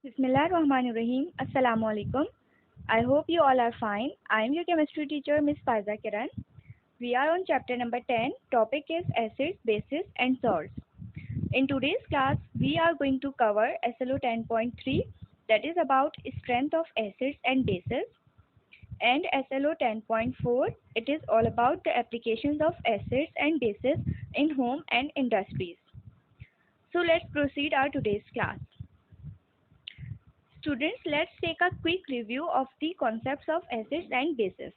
Bismillahirrahmanirrahim. Assalamu alaikum. I hope you all are fine. I am your chemistry teacher, Miss Faiza Kiran. We are on chapter number 10. Topic is acids, bases, and salts. In today's class, we are going to cover SLO 10.3, that is about strength of acids and bases, and SLO 10.4, it is all about the applications of acids and bases in home and industries. So let's proceed our today's class. Students, let's take a quick review of the concepts of acids and bases.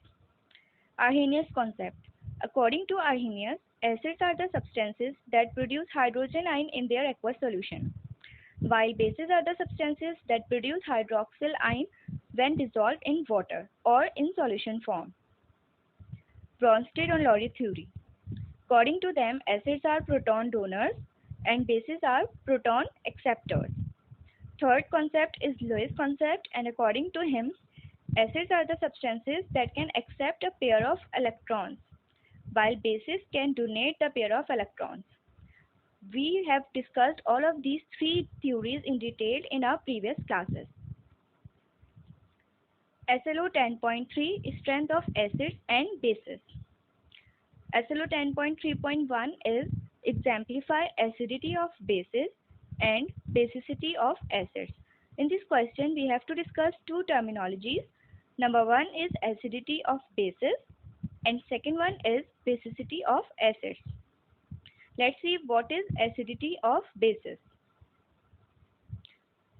Arrhenius concept. According to Arrhenius, acids are the substances that produce hydrogen ion in their aqueous solution, while bases are the substances that produce hydroxyl ion when dissolved in water or in solution form. Bronsted and Lowry theory. According to them, acids are proton donors and bases are proton acceptors. Third concept is Lewis concept, and according to him, acids are the substances that can accept a pair of electrons, while bases can donate the pair of electrons. We have discussed all of these three theories in detail in our previous classes. SLO 10.3 Strength of acids and bases. SLO 10.3.1 is exemplify acidity of bases and basicity of acids. In this question, we have to discuss two terminologies. Number one is acidity of bases and second one is basicity of acids. Let's see what is acidity of bases.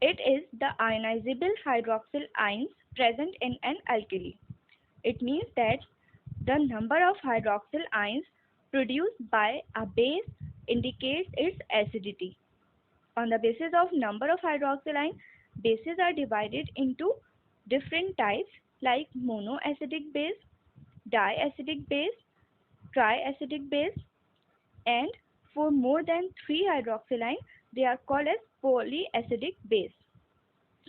It is the ionizable hydroxyl ions present in an alkali. It means that the number of hydroxyl ions produced by a base indicates its acidity. On the basis of number of hydroxyl ions, bases are divided into different types like monoacidic base, diacidic base, triacidic base, and for more than 3 hydroxyl ions, they are called as polyacidic base.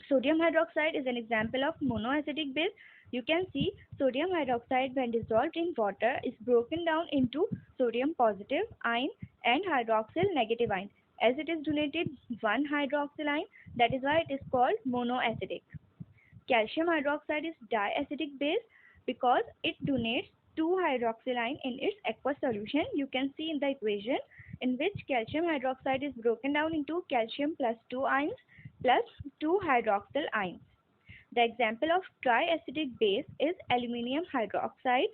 Sodium hydroxide is an example of monoacidic base. You can see sodium hydroxide when dissolved in water is broken down into sodium positive ion and hydroxyl negative ion. As it is donated one hydroxyl ion, that is why it is called monoacidic. Calcium hydroxide is diacidic base because it donates 2 hydroxyl ion in its aqueous solution. You can see in the equation in which calcium hydroxide is broken down into calcium plus 2 ions plus 2 hydroxyl ions. The example of triacidic base is aluminium hydroxide.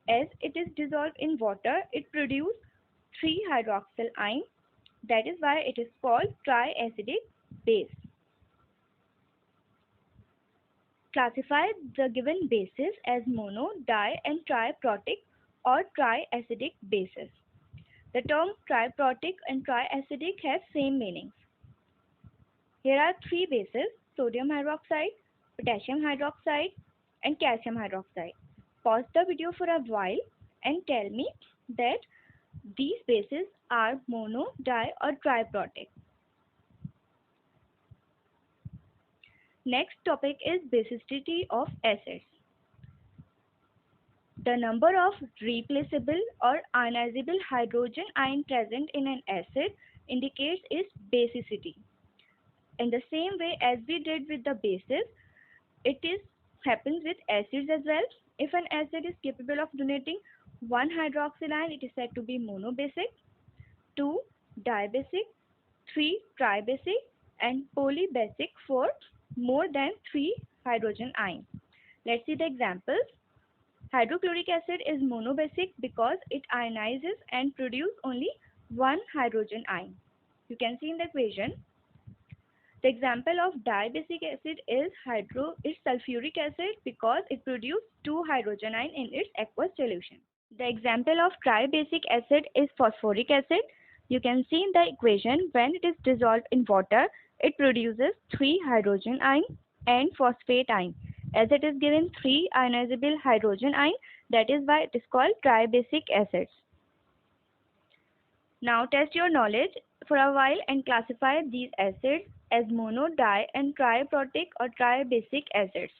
As it is dissolved in water, it produces 3 hydroxyl ions. That is why it is called triacidic base. Classify the given bases as mono, di, and triprotic or triacidic bases. The term triprotic and triacidic have same meanings. Here are three bases: sodium hydroxide, potassium hydroxide, and calcium hydroxide. Pause the video for a while and tell me that these bases are mono, di, or triprotic. Next topic is basicity of acids. The number of replaceable or ionizable hydrogen ion present in an acid indicates its basicity. In the same way as we did with the bases, it happens with acids as well. If an acid is capable of donating 1 hydroxyl ion, it is said to be monobasic, 2 dibasic, 3 tribasic, and polybasic for more than 3 hydrogen ions. Let's see the examples. Hydrochloric acid is monobasic because it ionizes and produces only 1 hydrogen ion. You can see in the equation. The example of dibasic acid is sulfuric acid because it produces 2 hydrogen ion in its aqueous solution. The example of tribasic acid is phosphoric acid. You can see in the equation when it is dissolved in water, it produces 3 hydrogen ion and phosphate ion. As it is given 3 ionizable hydrogen ion, that is why it is called tribasic acids. Now test your knowledge for a while and classify these acids as mono, di, and triprotic or tribasic acids.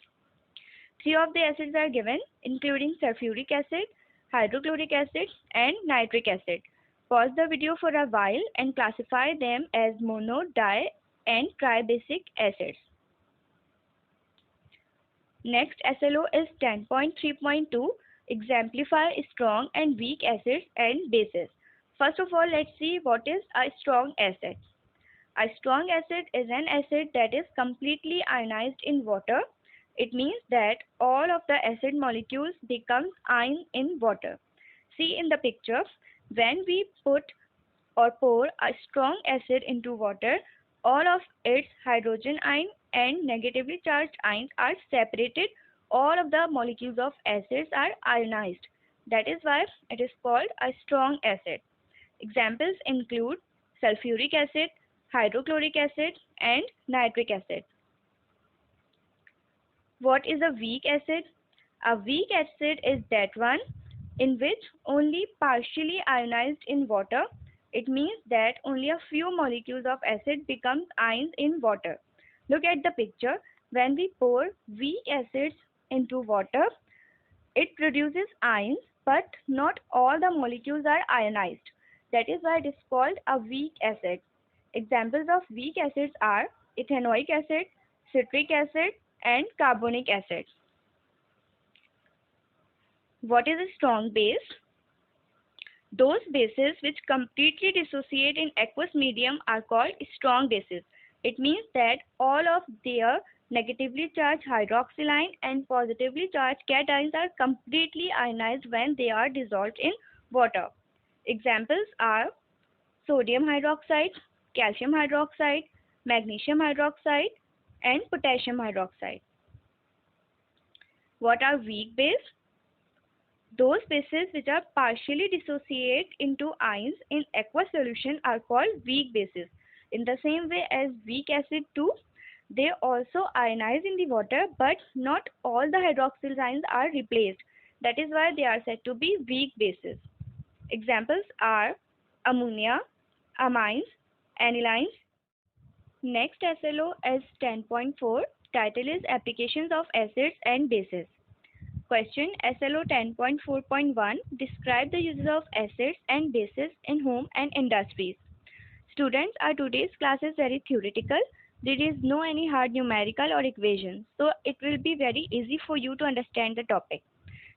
3 of the acids are given, including sulfuric acid, hydrochloric acid, and nitric acid. Pause the video for a while and classify them as mono, di, and tribasic acids. Next SLO is 10.3.2, exemplify strong and weak acids and bases. First of all, let's see what is a strong acid. A strong acid is an acid that is completely ionized in water. It means that all of the acid molecules become ion in water. See in the picture, when we put or pour a strong acid into water, all of its hydrogen ion and negatively charged ions are separated. All of the molecules of acids are ionized. That is why it is called a strong acid. Examples include sulfuric acid, hydrochloric acid, and nitric acid. What is a weak acid? A weak acid is that one in which only partially ionized in water. It means that only a few molecules of acid becomes ions in water. Look at the picture. When we pour weak acids into water, it produces ions, but not all the molecules are ionized. That is why it is called a weak acid. Examples of weak acids are ethanoic acid, citric acid, and carbonic acid. What is a strong base? Those bases which completely dissociate in aqueous medium are called strong bases. It means that all of their negatively charged hydroxyl ion and positively charged cations are completely ionized when they are dissolved in water. Examples are sodium hydroxide, calcium hydroxide, magnesium hydroxide, and potassium hydroxide. What are weak bases? Those bases which are partially dissociate into ions in aqueous solution are called weak bases. In the same way as weak acid too, they also ionize in the water, but not all the hydroxyl ions are replaced. That is why they are said to be weak bases. Examples are ammonia, amines, anilines. Next SLO is 10.4. Title is Applications of Acids and Bases. Question SLO 10.4.1. Describe the uses of acids and bases in home and industries. Students, our today's class is very theoretical. There is no any hard numerical or equations, so it will be very easy for you to understand the topic.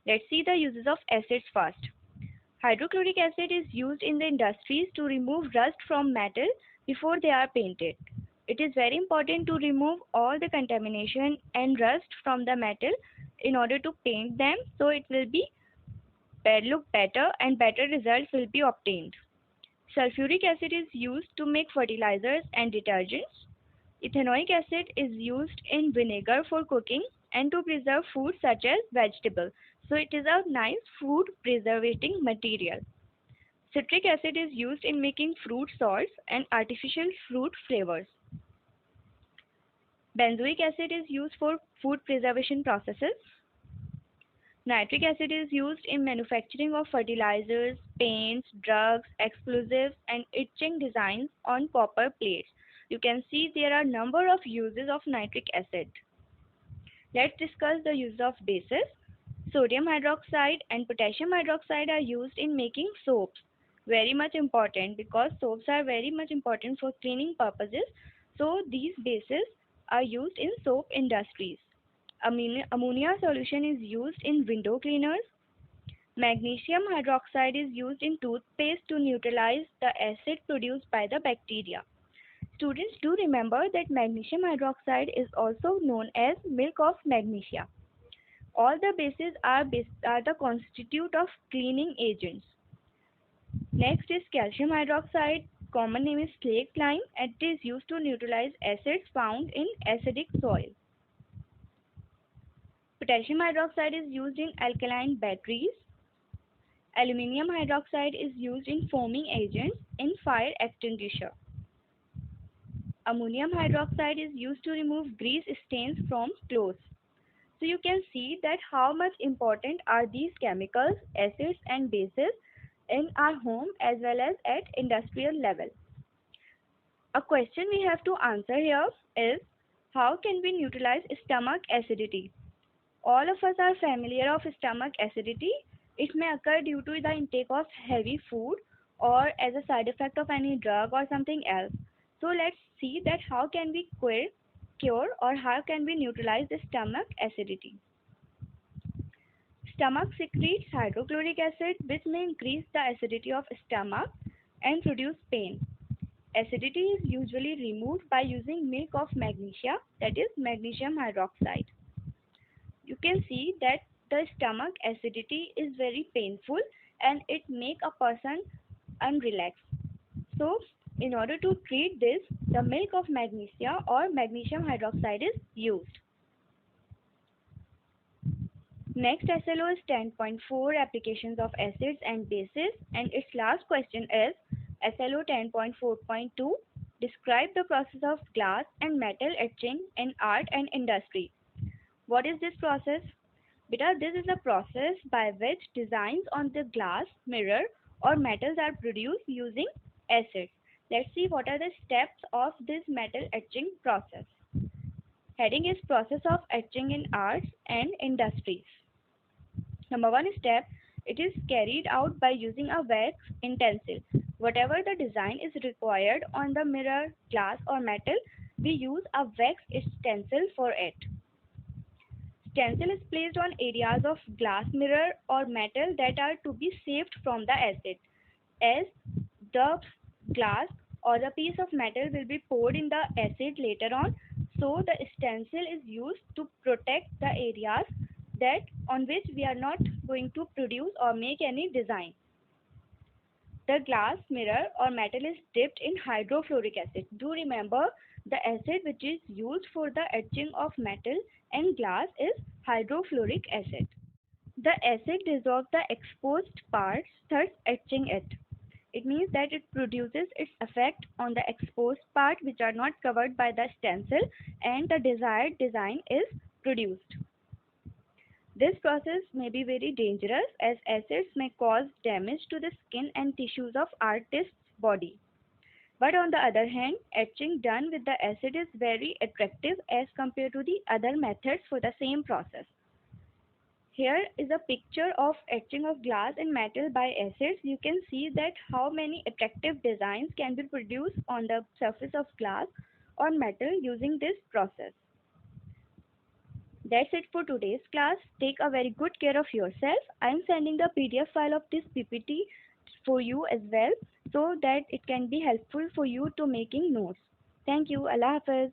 Let's see the uses of acids first. Hydrochloric acid is used in the industries to remove rust from metal before they are painted. It is very important to remove all the contamination and rust from the metal in order to paint them, so it will be look better and better results will be obtained. Sulfuric acid is used to make fertilizers and detergents. Ethanoic acid is used in vinegar for cooking and to preserve food such as vegetables. So it is a nice food preservating material. Citric acid is used in making fruit salts and artificial fruit flavors. Benzoic acid is used for food preservation processes. Nitric acid is used in manufacturing of fertilizers, paints, drugs, explosives, and etching designs on copper plates. You can see there are a number of uses of nitric acid. Let's discuss the use of bases. Sodium hydroxide and potassium hydroxide are used in making soaps. Very much important because soaps are very much important for cleaning purposes. So these bases are used in soap industries. Ammonia solution is used in window cleaners. Magnesium hydroxide is used in toothpaste to neutralize the acid produced by the bacteria. Students, do remember that magnesium hydroxide is also known as milk of magnesia. All the bases are the constitute of cleaning agents. Next is calcium hydroxide. Common name is slaked lime, and it is used to neutralize acids found in acidic soil. Potassium hydroxide is used in alkaline batteries. Aluminium hydroxide is used in foaming agents in fire extinguisher. Ammonium hydroxide is used to remove grease stains from clothes. So you can see that how much important are these chemicals, acids and bases in our home as well as at industrial level. A question we have to answer here is, how can we neutralize stomach acidity? All of us are familiar of stomach acidity. It may occur due to the intake of heavy food or as a side effect of any drug or something else. So let's see that how can we cure or how can we neutralize the stomach acidity. Stomach secretes hydrochloric acid which may increase the acidity of stomach and produce pain. Acidity is usually removed by using milk of magnesia, that is magnesium hydroxide. You can see that the stomach acidity is very painful and it make a person unrelaxed. So in order to treat this, the milk of magnesia or magnesium hydroxide is used. Next SLO is 10.4 applications of acids and bases, and its last question is SLO 10.4.2 describe the process of glass and metal etching in art and industry. What is this process? Beta, this is a process by which designs on the glass, mirror or metals are produced using acids. Let's see what are the steps of this metal etching process. Heading is process of etching in arts and industries. Number 1 step, it is carried out by using a wax utensil. Whatever the design is required on the mirror, glass or metal, we use a wax stencil for it. Stencil is placed on areas of glass, mirror or metal that are to be saved from the acid. As the glass or the piece of metal will be poured in the acid later on, so the stencil is used to protect the areas that on which we are not going to produce or make any design. The glass, mirror or metal is dipped in hydrofluoric acid. Do remember, the acid which is used for the etching of metal and glass is hydrofluoric acid. The acid dissolves the exposed parts, thus etching it. It means that it produces its effect on the exposed part which are not covered by the stencil, and the desired design is produced. This process may be very dangerous as acids may cause damage to the skin and tissues of artist's body. But on the other hand, etching done with the acid is very attractive as compared to the other methods for the same process. Here is a picture of etching of glass and metal by acids. You can see that how many attractive designs can be produced on the surface of glass or metal using this process. That's it for today's class. Take a very good care of yourself. I am sending the PDF file of this PPT for you as well, so that it can be helpful for you to making notes. Thank you. Allah Hafiz.